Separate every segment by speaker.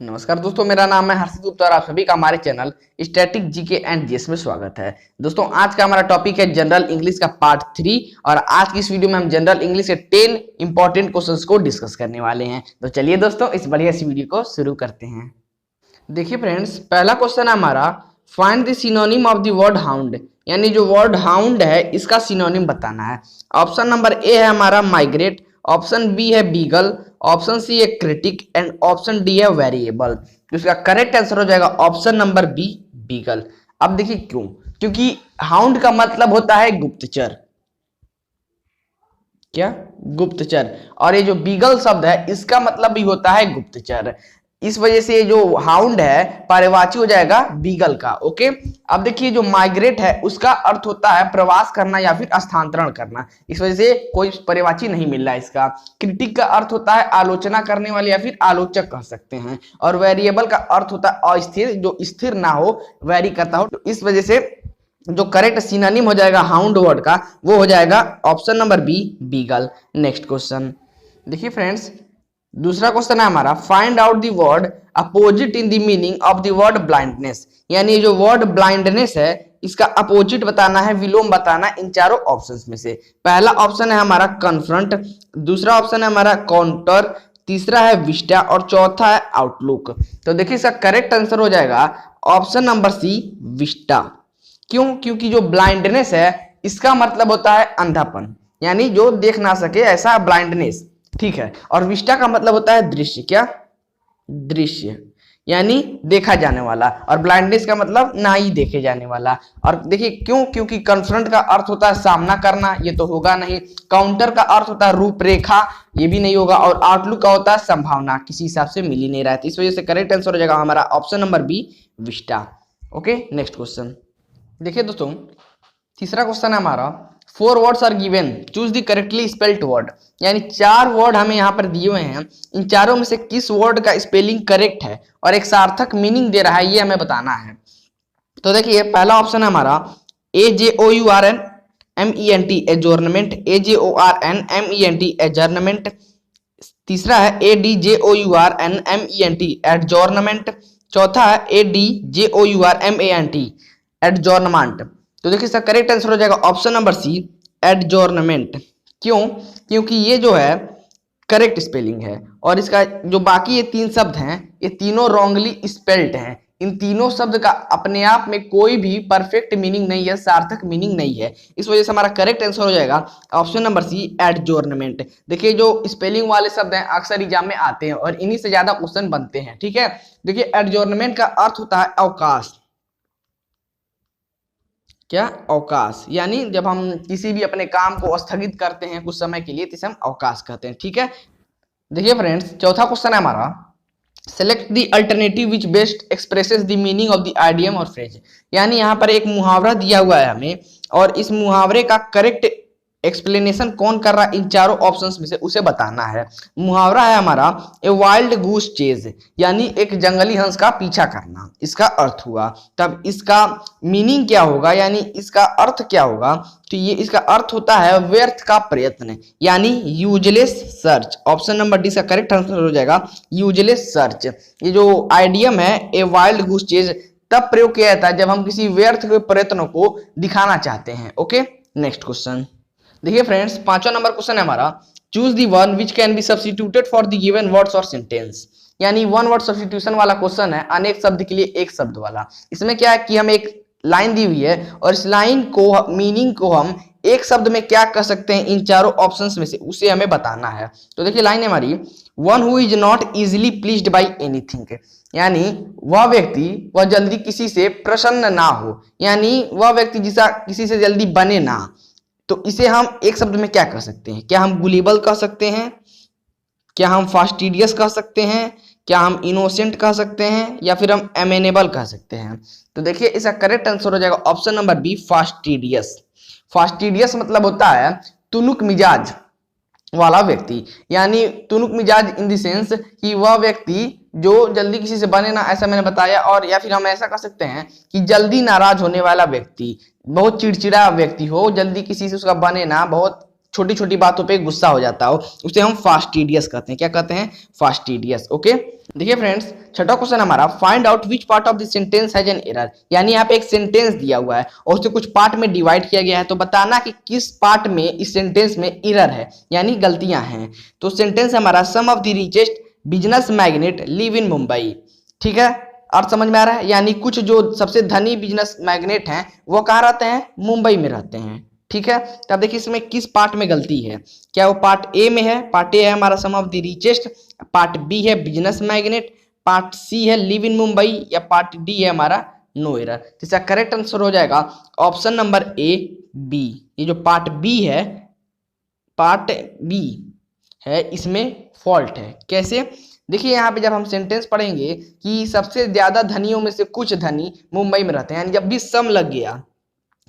Speaker 1: नमस्कार दोस्तों, मेरा नाम है हर्षित गुप्ता और आप सभी का हमारे channel static GK and GS में स्वागत है। दोस्तों, आज का हमारा टॉपिक है जनरल इंग्लिश का पार्ट 3 और आज की इस वीडियो में हम जनरल इंग्लिश के 10 इंपॉर्टेंट क्वेश्चंस को डिस्कस करने वाले हैं। तो चलिए दोस्तों, इस बढ़िया सी वीडियो को शुरू करते हैं। देखिए फ्रेंड्स, पहला क्वेश्चन है हमारा, find the synonym of the word hound, यानी जो वर्ड हाउंड है इसका सिनोनिम बताना है। ऑप्शन नंबर ए है हमारा माइग्रेट, ऑप्शन बी है बीगल, ऑप्शन सी है क्रिटिक एंड ऑप्शन डी है वेरिएबल। तो इसका करेक्ट आंसर हो जाएगा ऑप्शन नंबर बी, बीगल। अब देखिए क्यों, क्योंकि हाउंड का मतलब होता है गुप्तचर, क्या गुप्तचर, और ये जो बीगल शब्द है इसका मतलब भी होता है गुप्तचर। इस वजह से जो हाउंड है पर्यायवाची हो जाएगा बीगल का। ओके, अब देखिए जो माइग्रेट है उसका अर्थ होता है प्रवास करना या फिर स्थानांतरण करना, इस वजह से कोई पर्यायवाची नहीं मिल रहा है इसका। क्रिटिक का अर्थ होता है आलोचना करने वाले या फिर आलोचक कह सकते हैं, और वेरिएबल का अर्थ होता है अस्थिर, जो स्थिर ना हो, वेरी करता हो। तो इस वजह से जो करेक्ट सिनोनिम हो जाएगा हाउंड वर्ड का वो हो जाएगा option number B, beagle. Next question देखिए फ्रेंड्स, दूसरा क्वेश्चन है हमारा, find out the word opposite in the meaning of the word blindness, यानी जो वर्ड ब्लाइंडनेस है इसका अपोजिट बताना है, विलोम बताना है इन चारों ऑप्शंस में से। पहला ऑप्शन है हमारा कन्फ्रंट, दूसरा ऑप्शन है हमारा काउंटर, तीसरा है विस्टा और चौथा है आउटलुक। तो देखिए इसका करेक्ट आंसर हो जाएगा ऑप्शन नंबर सी, विस्टा। क्यों? क्योंकि जो ब्लाइंडनेस है इसका मतलब होता है अंधापन, यानी जो देख ना सके ऐसा ब्लाइंडनेस, ठीक है। और विस्टा का मतलब होता है दृश्य, क्या दृश्य, यानी देखा जाने वाला, और ब्लाइंडनेस का मतलब ना ही देखे जाने वाला। और देखिए क्यों, क्योंकि कन्फ्रंट का अर्थ होता है सामना करना, ये तो होगा नहीं। काउंटर का अर्थ होता है रूपरेखा, ये भी नहीं होगा। और आउटलुक का होता है संभावना, किसी हिसाब से मिल ही नहीं रहा है। इस वजह से करेक्ट आंसर हो जाएगा हमारा option number B, vista. Okay, next question देखिए दोस्तों, तीसरा क्वेश्चन है हमारा, 4 words are given, choose the correctly spelled word, यानी 4 वर्ड हमें यहाँ पर दिए हुए हैं, इन चारों में से किस वर्ड का स्पेलिंग करेक्ट है और एक सार्थक मीनिंग दे रहा है, ये हमें बताना है। तो देखिए पहला ऑप्शन है हमारा AJOURNMENT एजोर्नमेंट, AJORNMENT एजर्नमेंट। तीसरा है ADJOURNMENT एडजॉर्नमेंट। चौथा है ADJOURMANT एडजॉर्नमेंट। तो देखिए इसका करेक्ट आंसर हो जाएगा ऑप्शन नंबर सी, एडजॉर्नमेंट। क्यों? क्योंकि ये जो है करेक्ट स्पेलिंग है, और इसका जो बाकी ये 3 शब्द हैं ये तीनों रॉन्गली स्पेल्ड हैं। इन तीनों शब्द का अपने आप में कोई भी परफेक्ट मीनिंग नहीं है, सार्थक मीनिंग नहीं है। इस वजह से हमारा करेक्ट आंसर हो जाएगा ऑप्शन नंबर सी, एडजॉर्नमेंट। देखिए जो स्पेलिंग वाले शब्द हैं अक्सर एग्जाम में आते हैं और इन्हीं से ज्यादा क्वेश्चन बनते हैं, ठीक है। देखिए एडजॉर्नमेंट का अर्थ होता है अवकाश, क्या अवकाश, यानी जब हम किसी भी अपने काम को स्थगित करते हैं कुछ समय के लिए तो इसे हम अवकाश कहते हैं, ठीक है। देखिए फ्रेंड्स, चौथा क्वेश्चन है हमारा, select the alternative which best expresses the meaning of the idiom और फ्रेज, यानी यहाँ पर एक मुहावरा दिया हुआ है हमें, और इस मुहावरे का करेक्ट एक्सप्लेनेशन कौन कर रहा है इन चारों ऑप्शंस में से उसे बताना है। मुहावरा है हमारा ए वाइल्ड गूस चेज, यानी एक जंगली हंस का पीछा करना, इसका अर्थ हुआ। तब इसका मीनिंग क्या होगा, यानी इसका अर्थ क्या होगा? तो ये इसका अर्थ होता है व्यर्थ का प्रयत्न, यानी useless search. Option number D का करेक्ट आंसर हो जाएगा यूजलेस सर्च। ये जो आइडियम है ए वाइल्ड गूस चेज तब प्रयोग किया जाता है जब हम किसी व्यर्थ के प्रयत्नों को दिखाना चाहते हैं। ओके, नेक्स्ट क्वेश्चन देखिए फ्रेंड्स, 5वां नंबर क्वेश्चन है हमारा, choose the one which can be substituted for the given words और सेंटेंस, यानी 1 वर्ड सब्स्टिट्यूशन वाला क्वेश्चन है, अनेक शब्द के लिए एक शब्द वाला। इसमें क्या है कि हम एक लाइन दी हुई है और इस लाइन को मीनिंग को हम एक शब्द में क्या कह सकते हैं इन चारों ऑप्शंस में से उसे हमें बताना है। तो देखिए लाइन है हमारी, one who is not easily pleased by anything, यानी वह व्यक्ति वह जल्दी किसी से प्रसन्न ना हो, यानी वह व्यक्ति जिसा किसी से जल्दी बने ना। तो इसे हम एक शब्द में क्या कह सकते हैं? क्या हम गुलेबल कह सकते हैं, क्या हम फास्टिडियस कह सकते हैं, क्या हम इनोसेंट कह सकते हैं, या फिर हम एमेनेबल कह सकते हैं? तो देखिए इसका करेक्ट आंसर हो जाएगा option number B, fastidious. Fastidious मतलब होता है तुनुक मिजाज वाला व्यक्ति, यानी तुनुक मिजाज इन द सेंस कि वह व्यक्ति जो जल्दी किसी से बने ना, ऐसा मैंने बताया। और या फिर हम ऐसा कह सकते हैं कि जल्दी नाराज होने वाला व्यक्ति, बहुत चिड़चिड़ा व्यक्ति हो, जल्दी किसी से उसका बने ना, बहुत छोटी छोटी बातों पे गुस्सा हो जाता हो, उसे हम फास्टिडियस कहते हैं। क्या कहते हैं? फास्टिडियस। ओके, देखिए फ्रेंड्स, छठा क्वेश्चन हमारा, find out which part of the sentence has an error. यानी यहाँ पे एक सेंटेंस दिया हुआ है और उसे कुछ पार्ट में डिवाइड किया गया है, तो बताना कि किस पार्ट में इस सेंटेंस में एरर है, यानी गलतियां हैं। तो सेंटेंस हमारा, some of the richest business magnate live in Mumbai. ठीक है, अर्थ समझ में आ रहा है? यानी कुछ जो सबसे धनी बिजनेस मैग्नेट हैं वो कहाँ रहते हैं? मुंबई में रहते हैं। ठीक है, तो अब देखिए इसमें किस पार्ट में गलती है। क्या वो पार्ट ए में है? पार्ट ए है हमारा some of the richest, part B है बिजनेस मैग्नेट, पार्ट सी है लिव इन मुंबई, या पार्ट डी है हमारा नो एरर। तो इसका करेक्ट आंसर हो जाएगा ऑप्शन नंबर ए, बी। ये जो पार्ट बी है, पार्ट बी है, इसमें फॉल्ट है। कैसे? देखिए यहाँ पे जब हम सेंटेंस पढ़ेंगे कि सबसे ज्यादा धनियों में से कुछ धनी मुंबई में रहते हैं, यानी जब भी सम लग गया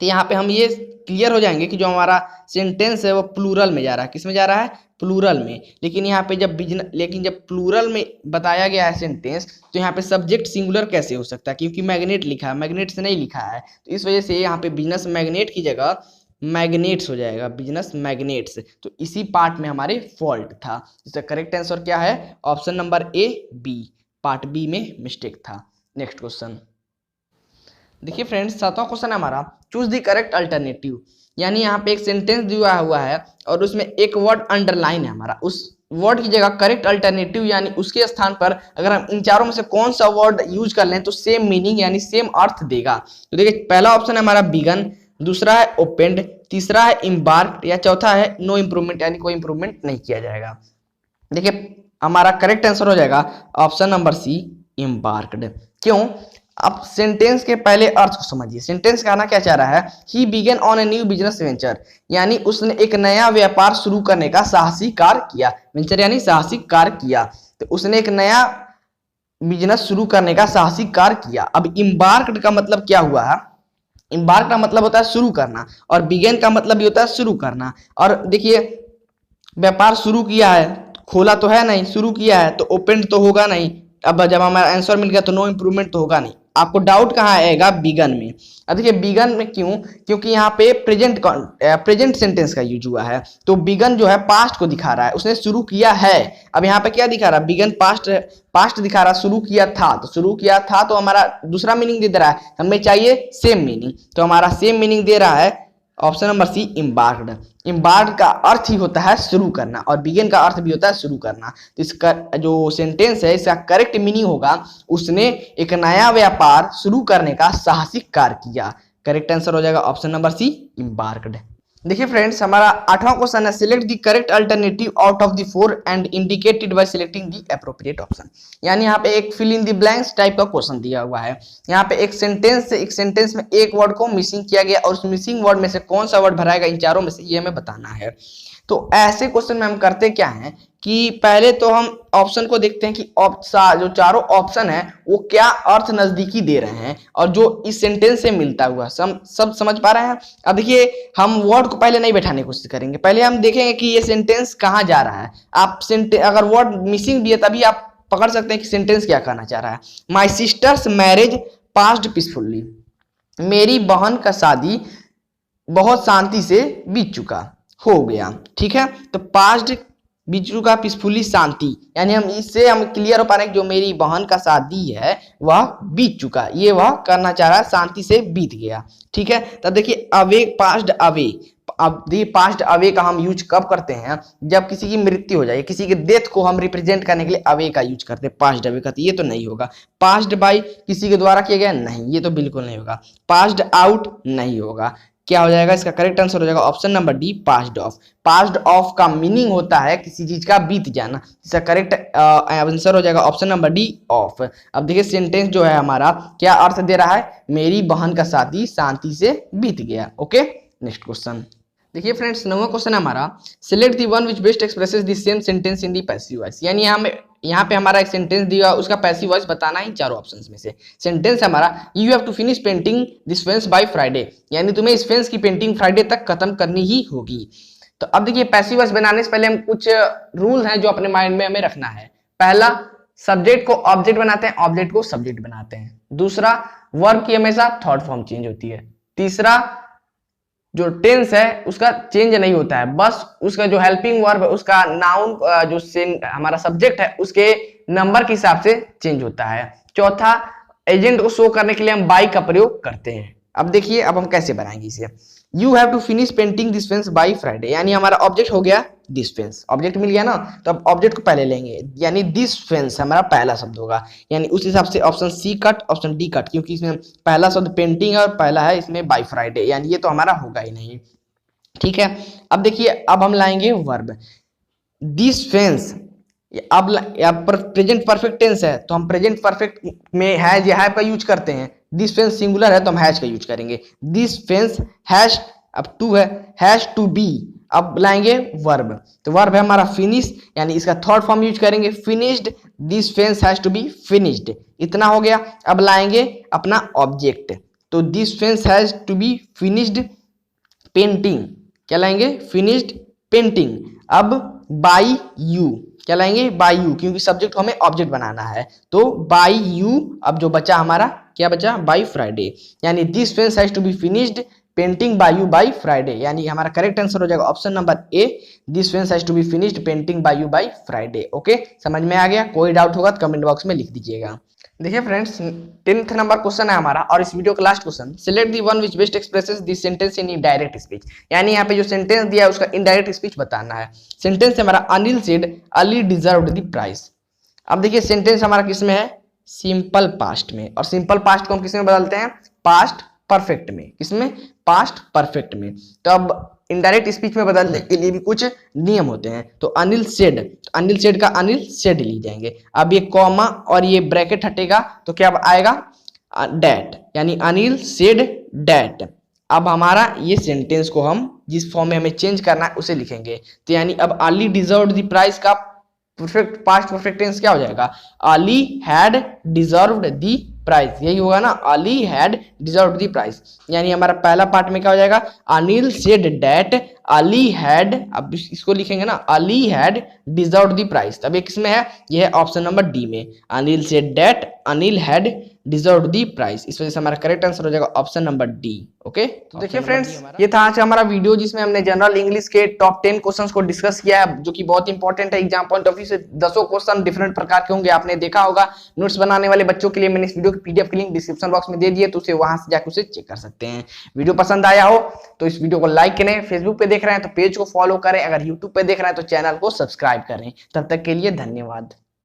Speaker 1: तो यहाँ पे हम ये क्लियर हो जाएंगे कि जो हमारा सेंटेंस है वो प्लूरल में जा रहा है। किस में जा रहा है? प्लूरल में। लेकिन यहाँ पे जब प्लूरल में बताया गया है सेंटेंस, तो यहाँ पे सब्जेक्ट सिंगुलर कैसे हो सकता है? क्योंकि मैग्नेट लिखा है, मैग्नेट से नहीं लिखा है, तो इस वजह से यहाँ पे बिजनेस मैग्नेट की जगह मैग्नेट्स हो जाएगा, बिजनेस मैग्नेट्स। तो इसी पार्ट में हमारे फॉल्ट था। इसका करेक्ट आंसर क्या है? Option number A, B. Part B में मिस्टेक था। नेक्स्ट क्वेश्चन देखिए फ्रेंड्स, सातवां क्वेश्चन है हमारा, चूज द करेक्ट अल्टरनेटिव। यानी यहाँ पे एक सेंटेंस दिया हुआ है और उसमें एक वर्ड अंडरलाइन है हमारा, उस वर्ड की जगह करेक्ट अल्टरनेटिव यानी उसके स्थान पर अगर हम इन चारों में से कौन सा वर्ड यूज कर लें तो सेम मीनिंग यानी सेम अर्थ देगा। तो देखिए पहला ऑप्शन है हमारा बिगन, दूसरा है ओपेंड, तीसरा है इम्बार्क्ड, या चौथा है नो इम्प्रूवमेंट यानी कोई इम्प्रूवमेंट नहीं किया जाएगा। देखिए हमारा करेक्ट आंसर हो जाएगा ऑप्शन नंबर सी, इम्बार्क्ड। क्यों? अब सेंटेंस के पहले अर्थ को समझिए। सेंटेंस कहना क्या चाह रहा है? He began on a new business venture, यानी उसने एक नया व्यापार शुरू करने का साहसिक कार्य किया। वेंचर यानी साहसिक कार्य किया, तो उसने एक नया बिजनेस शुरू करने का साहसिक कार्य किया। अब इम्बार्क्ड का मतलब क्या हुआ है? इम्बार्क का मतलब होता है शुरू करना, और बिगेन का मतलब भी होता है शुरू करना। और देखिए व्यापार शुरू किया है, खोला तो है नहीं, शुरू किया है तो ओपन तो होगा नहीं। अब जब हमारा आंसर मिल गया तो नो इम्प्रूवमेंट तो होगा नहीं। आपको डाउट कहाँ आएगा? बिगन में। अब देखिए बिगन में क्यों? क्योंकि यहाँ पे प्रेजेंट सेंटेंस का यूज हुआ है, तो बिगन जो है पास्ट को दिखा रहा है, उसने शुरू किया है। अब यहाँ पे क्या दिखा रहा है? बिगन पास्ट दिखा रहा है, शुरू किया था, तो शुरू किया था तो हमारा दूसरा मीनिंग दे रहा है, हमें चाहिए सेम मीनिंग, तो हमारा सेम मीनिंग दे रहा है option number C, embarked. Embarked का अर्थ ही होता है शुरू करना, और बिगिन का अर्थ भी होता है शुरू करना। तो इसका जो सेंटेंस है इसका करेक्ट मीनिंग होगा उसने एक नया व्यापार शुरू करने का साहसिक कार्य किया। करेक्ट आंसर हो जाएगा ऑप्शन नंबर सी, इम्बार्क्ड। देखिए फ्रेंड्स, हमारा आठवां क्वेश्चन है, select the correct alternative out of the four and indicated by selecting the appropriate option. यानी यहाँ पे एक fill in the blanks type का क्वेश्चन दिया हुआ है। यहाँ पे एक सेंटेंस में एक वर्ड को मिसिंग किया गया और उस मिसिंग वर्ड में से कौन सा वर्ड भराएगा इन चारों में से, ये हमें बताना है। तो ऐसे क्वेश्चन में हम करते क्या हैं कि पहले तो हम ऑप्शन को देखते हैं कि जो चारों ऑप्शन है वो क्या अर्थ नजदीकी दे रहे हैं और जो इस सेंटेंस से मिलता हुआ सब समझ पा रहे हैं। अब देखिए हम वर्ड को पहले नहीं बैठाने की कोशिश करेंगे, पहले हम देखेंगे कि ये सेंटेंस कहाँ जा रहा है। आप अगर वर्ड मिसिंग भी है तभी आप पकड़ सकते हैं कि सेंटेंस क्या कहना चाह रहा है। माई सिस्टर्स मैरिज पास्ड पीसफुली, मेरी बहन का शादी बहुत शांति से बीत चुका, हो गया। ठीक है, तो पास्ट बीत चुका, पीसफुली, शांति, यानी हम इससे हम क्लियर हो पा रहे हैं कि जो मेरी बहन का शादी है वह बीत चुका, ये वह करना चाह रहा है, शांति से बीत गया। ठीक है, तो देखिए अवे, पास्ट अवे। अब देखिए पास्ट अवे का हम यूज कब करते हैं? जब किसी की मृत्यु हो जाए, किसी के डेथ को हम रिप्रेजेंट करने के लिए अवे का यूज करते हैं, पास्ट अवे का। ये तो नहीं होगा। पास्ट बाय किसी के द्वारा किया गया, नहीं, ये तो बिल्कुल नहीं होगा। पास्ट आउट नहीं होगा। क्या हो जाएगा? इसका करेक्ट आंसर हो जाएगा option number D, passed of. Passed of का मीनिंग होता है किसी चीज का बीत जाना। इसका करेक्ट आंसर हो जाएगा ऑप्शन नंबर डी, ऑफ। अब देखिए सेंटेंस जो है हमारा क्या अर्थ दे रहा है? मेरी बहन का शादी शांति से बीत गया। ओके, नेक्स्ट क्वेश्चन देखिए फ्रेंड्स, 9वां क्वेश्चन है हमारा, select the one which best expresses the same sentence in the passive voice. यानी यहाँ पे हमारा एक सेंटेंस दिया, उसका पैसिव वॉइस बताना है चारों ऑप्शंस में से। सेंटेंस हमारा, you have to finish painting this fence by Friday, यानी तुम्हें इस फेंस की पेंटिंग फ्राइडे तक खत्म करनी ही होगी। तो अब देखिए पैसिव वॉइस बनाने से पहले हम कुछ रूल हैं जो अपने माइंड में हमें रखना है। पहला, सब्जेक्ट को ऑब्जेक्ट बनाते हैं, ऑब्जेक्ट को सब्जेक्ट बनाते हैं। दूसरा, वर्ब की हमेशा थर्ड फॉर्म चेंज होती है। तीसरा, जो टेंस है उसका चेंज नहीं होता है, बस उसका जो हेल्पिंग वर्ब है उसका नाउन जो हमारा सब्जेक्ट है उसके नंबर के हिसाब से चेंज होता है। चौथा, एजेंट को शो करने के लिए हम बाई का प्रयोग करते हैं। अब देखिए अब हम कैसे बनाएंगे इसे। You have to finish painting this fence by Friday, यानी हमारा ऑब्जेक्ट हो गया दिस फेंस, ऑब्जेक्ट मिल गया ना, तो अब ऑब्जेक्ट को पहले लेंगे, यानी दिस फेंस हमारा पहला शब्द होगा, यानी उस हिसाब से option C cut, option D cut, क्योंकि इसमें पहला शब्द पेंटिंग है और पहला है इसमें बाई फ्राइडे, यानी ये तो हमारा होगा ही नहीं। ठीक है, अब देखिए अब हम लाएंगे वर्ब दिस फेंस। अब प्रेजेंट परफेक्ट टेंस है तो हम प्रेजेंट परफेक्ट में हैज या हैव का यूज करते हैं। दिस फेंस सिंगुलर है तो हम हैज का यूज करेंगे। दिस फेंस हैज, अब टू है, हैज टू बी। अब लाएंगे वर्ब, तो वर्ब है हमारा फिनिश, यानी इसका थर्ड फॉर्म यूज करेंगे finished. This fence has to be finished, इतना हो गया। अब लाएंगे अपना ऑब्जेक्ट, तो this fence has to be finished painting, क्या लाएंगे फिनिश्ड पेंटिंग। अब बाई यू, क्या लाएंगे बाई यू, क्योंकि सब्जेक्ट को हमें ऑब्जेक्ट बनाना है, तो बाई यू। अब जो बचा हमारा क्या बचा, बाई फ्राइडे, यानी this fence has to be finished painting by you by Friday, यानी हमारा करेक्ट आंसर हो जाएगा option number A, this fence has to be finished painting by you by Friday. Okay, समझ में आ गया? कोई डाउट होगा तो कमेंट बॉक्स में लिख दीजिएगा। देखिए फ्रेंड्स, 10th नंबर क्वेश्चन है हमारा और इस वीडियो का last question. Select the one which best expresses this sentence in indirect speech, यानी यहाँ पे जो सेंटेंस दिया है उसका इनडायरेक्ट स्पीच बताना है। सेंटेंस है हमारा Anil said Ali deserved the prize. अब देखिए सेंटेंस हमारा किसमें है, सिंपल पास्ट में, और सिंपल पास्ट को हम किसमें बदलते हैं, पास्ट परफेक्ट में। किसमें, पास्ट परफेक्ट में। तो अब इनडायरेक्ट स्पीच में बदलने के लिए भी कुछ नियम होते हैं। तो अनिल सेड, अनिल सेड का अनिल सेड ले जाएंगे। अब ये कॉमा और ये ब्रैकेट हटेगा तो क्या आएगा, डैट, यानी अनिल सेड डैट। अब हमारा ये सेंटेंस को हम जिस फॉर्म में हमें चेंज करना है उसे लिखेंगे। तो यानी अब अली डिजर्व्ड द प्राइज का परफेक्ट पास्ट परफेक्ट टेंस क्या हो जाएगा, Ali had deserved the prize, यही होगा ना, Ali had deserved the prize. यानी हमारा पहला पार्ट में क्या हो जाएगा, Anil said that Ali had, अब इसको लिखेंगे ना, Ali had deserved the prize. तब ये किसमें है, ये है ऑप्शन नंबर डी में, Anil said that Anil had deserved the prize. इस वजह से हमारा करेक्ट आंसर हो जाएगा ऑप्शन नंबर डी। ओके, तो देखिए फ्रेंड्स, ये था आज हमारा वीडियो जिसमें हमने जनरल इंग्लिश के टॉप 10 क्वेश्चंस को डिस्कस किया है, जो कि बहुत इंपॉर्टेंट है एग्जाम पॉइंट ऑफ व्यू से। 10 क्वेश्चन डिफरेंट प्रकार के होंगे, आपने देखा होगा। नोट्स बनाने वाले बच्चों के लिए मैंने इस वीडियो की पीडीएफ की लिंक डिस्क्रिप्शन बॉक्स में दे दी है, तो उसे वहां से जाकर उसे चेक कर सकते हैं। वीडियो पसंद आया हो तो इस वीडियो को लाइक करें, फेसबुक पे देख रहे हैं तो पेज को फॉलो करें, अगर यूट्यूब पे देख रहे हैं तो चैनल को सब्सक्राइब करें। तब तक के लिए धन्यवाद।